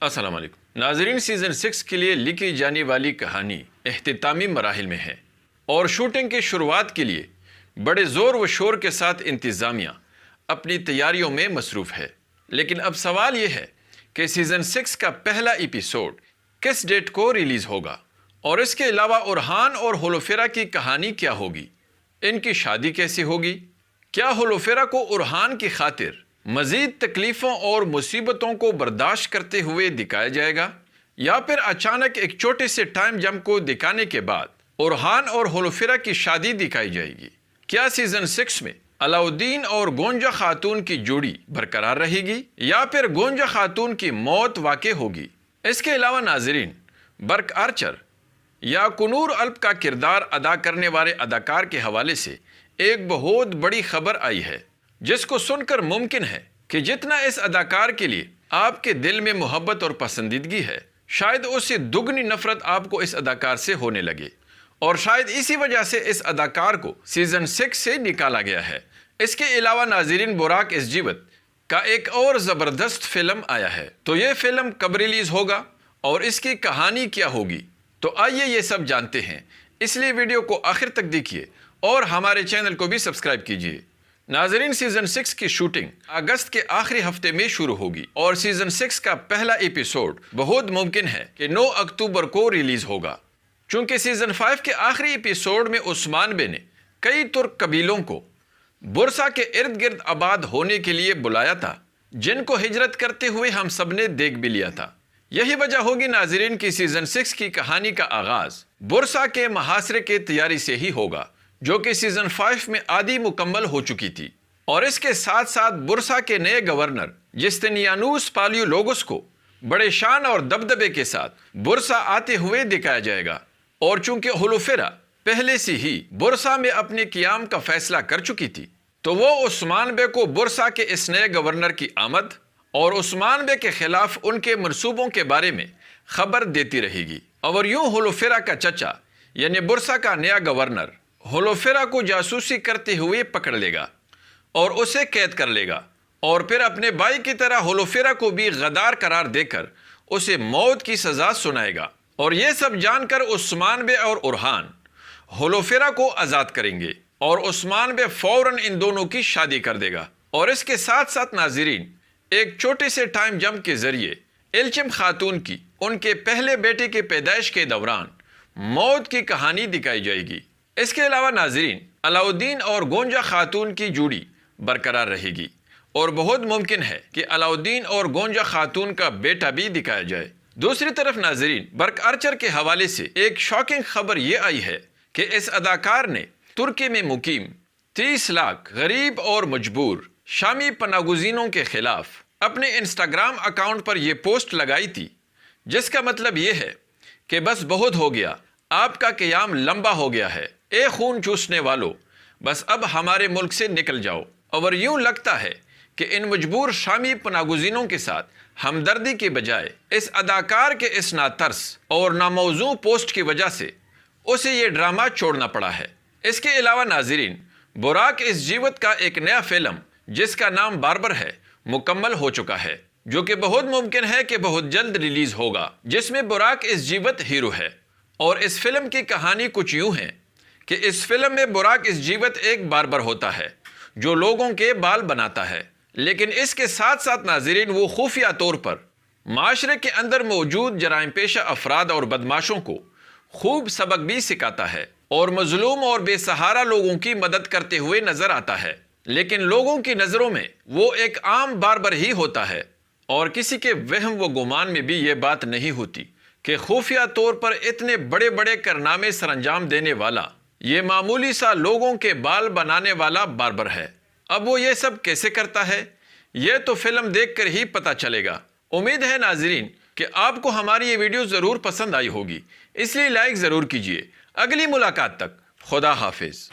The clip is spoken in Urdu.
السلام علیکم ناظرین، سیزن 6 کے لیے لکھی جانے والی کہانی اختتامی مراحل میں ہے اور شوٹنگ کی شروعات کے لیے بڑے زور و شور کے ساتھ انتظامیہ اپنی تیاریوں میں مصروف ہے۔ لیکن اب سوال یہ ہے کہ سیزن 6 کا پہلا ایپیسوڈ کس ڈیٹ کو ریلیز ہوگا، اور اس کے علاوہ اورہان اور ہولوفیرا کی کہانی کیا ہوگی، ان کی شادی کیسے ہوگی، کیا ہولوفیرا کو اورہان کی خاطر مزید تکلیفوں اور مصیبتوں کو برداشت کرتے ہوئے دکھایا جائے گا، یا پھر اچانک ایک چھوٹے سے ٹائم جمپ کو دکھانے کے بعد اورہان اور ہولوفیرا کی شادی دکھائی جائے گی۔ کیا سیزن 6 میں علاؤالدین اور گونجا خاتون کی جوڑی برقرار رہے گی، یا پھر گونجا خاتون کی موت واقع ہوگی؟ اس کے علاوہ ناظرین، برق آرچر یا کنور الپ کا کردار ادا کرنے والے اداکار کے حوالے سے ایک بہت بڑی خبر آئی ہے، جس کو سن کر ممکن ہے کہ جتنا اس اداکار کے لیے آپ کے دل میں محبت اور پسندیدگی ہے، شاید اس سے دگنی نفرت آپ کو اس اداکار سے ہونے لگے، اور شاید اسی وجہ سے اس اداکار کو سیزن 6 سے نکالا گیا ہے۔ اس کے علاوہ ناظرین، براک اس جیوت کا ایک اور زبردست فلم آیا ہے، تو یہ فلم کب ریلیز ہوگا اور اس کی کہانی کیا ہوگی؟ تو آئیے یہ سب جانتے ہیں، اس لیے ویڈیو کو آخر تک دیکھیے اور ہمارے چینل کو بھی سبسکرائب کیجیے۔ ناظرین، سیزن 6 کی شوٹنگ اگست کے آخری ہفتے میں شروع ہوگی اور سیزن 6 کا پہلا ایپیسوڈ بہت ممکن ہے کہ 9 اکتوبر کو ریلیز ہوگا، چونکہ سیزن 5 کے آخری ایپیسوڈ میں عثمان بے نے کئی ترک قبیلوں کو برسا کے ارد گرد آباد ہونے کے لیے بلایا تھا، جن کو ہجرت کرتے ہوئے ہم سب نے دیکھ بھی لیا تھا۔ یہی وجہ ہوگی ناظرین کی سیزن 6 کی کہانی کا آغاز برسا کے محاصرے کی تیاری سے ہی ہوگا، جو کہ سیزن 5 میں آدھی مکمل ہو چکی تھی، اور اس کے ساتھ ساتھ برسا کے نئے گورنر جسٹینیانوس پالیولوگوس کو بڑے شان اور دبدبے کے ساتھ برسا آتے ہوئے دکھایا جائے گا۔ اور چونکہ ہولوفیرا پہلے سے ہی برسا میں اپنے قیام کا فیصلہ کر چکی تھی، تو وہ عثمان بے کو برسا کے اس نئے گورنر کی آمد اور عثمان بے کے خلاف ان کے منصوبوں کے بارے میں خبر دیتی رہے گی، اور یوں ہولوفیرا کا چچا یعنی برسا کا نیا گورنر ہولوفیرا کو جاسوسی کرتے ہوئے پکڑ لے گا اور اسے قید کر لے گا، اور پھر اپنے بھائی کی طرح ہولوفیرا کو بھی غدار قرار دے کر اسے موت کی سزا سنائے گا۔ اور یہ سب جان کر عثمان بے اور اورہان ہولوفیرا کو آزاد کریں گے، اور عثمان بے فوراً ان دونوں کی شادی کر دے گا۔ اور اس کے ساتھ ساتھ ناظرین، ایک چھوٹے سے ٹائم جمپ کے ذریعے الچم خاتون کی ان کے پہلے بیٹے کے پیدائش کے دوران موت کی کہانی دکھائی جائے گی۔ اس کے علاوہ ناظرین، علاؤالدین اور گونجا خاتون کی جوڑی برقرار رہے گی، اور بہت ممکن ہے کہ علاؤالدین اور گونجا خاتون کا بیٹا بھی دکھایا جائے۔ دوسری طرف ناظرین، برق آرچر کے حوالے سے ایک شاکنگ خبر یہ آئی ہے کہ اس اداکار نے ترکی میں مقیم 30 لاکھ غریب اور مجبور شامی پناہ گزینوں کے خلاف اپنے انسٹاگرام اکاؤنٹ پر یہ پوسٹ لگائی تھی، جس کا مطلب یہ ہے کہ بس بہت ہو گیا، آپ کا قیام لمبا ہو گیا ہے، اے خون چوسنے والو، بس اب ہمارے ملک سے نکل جاؤ۔ اور یوں لگتا ہے کہ ان مجبور شامی پناہ گزینوں کے ساتھ ہمدردی کے بجائے اس اداکار کے اس ناترس اور ناموزوں پوسٹ کی وجہ سے اسے یہ ڈرامہ چھوڑنا پڑا ہے۔ اس کے علاوہ ناظرین، براک اس جیوت کا ایک نیا فلم جس کا نام باربر ہے مکمل ہو چکا ہے، جو کہ بہت ممکن ہے کہ بہت جلد ریلیز ہوگا، جس میں براک اس جیوت ہیرو ہے۔ اور اس فلم کی کہانی کچھ یوں ہے کہ اس فلم میں براک اس جیوت ایک باربر ہوتا ہے جو لوگوں کے بال بناتا ہے، لیکن اس کے ساتھ ساتھ ناظرین وہ خفیہ طور پر معاشرے کے اندر موجود جرائم پیشہ افراد اور بدماشوں کو خوب سبق بھی سکھاتا ہے، اور مظلوم اور بے سہارا لوگوں کی مدد کرتے ہوئے نظر آتا ہے۔ لیکن لوگوں کی نظروں میں وہ ایک عام باربر ہی ہوتا ہے، اور کسی کے وہم و گمان میں بھی یہ بات نہیں ہوتی کہ خفیہ طور پر اتنے بڑے بڑے کارنامے سر انجام دینے والا یہ معمولی سا لوگوں کے بال بنانے والا باربر ہے۔ اب وہ یہ سب کیسے کرتا ہے، یہ تو فلم دیکھ کر ہی پتہ چلے گا۔ امید ہے ناظرین کہ آپ کو ہماری یہ ویڈیو ضرور پسند آئی ہوگی، اس لیے لائک ضرور کیجیے۔ اگلی ملاقات تک خدا حافظ۔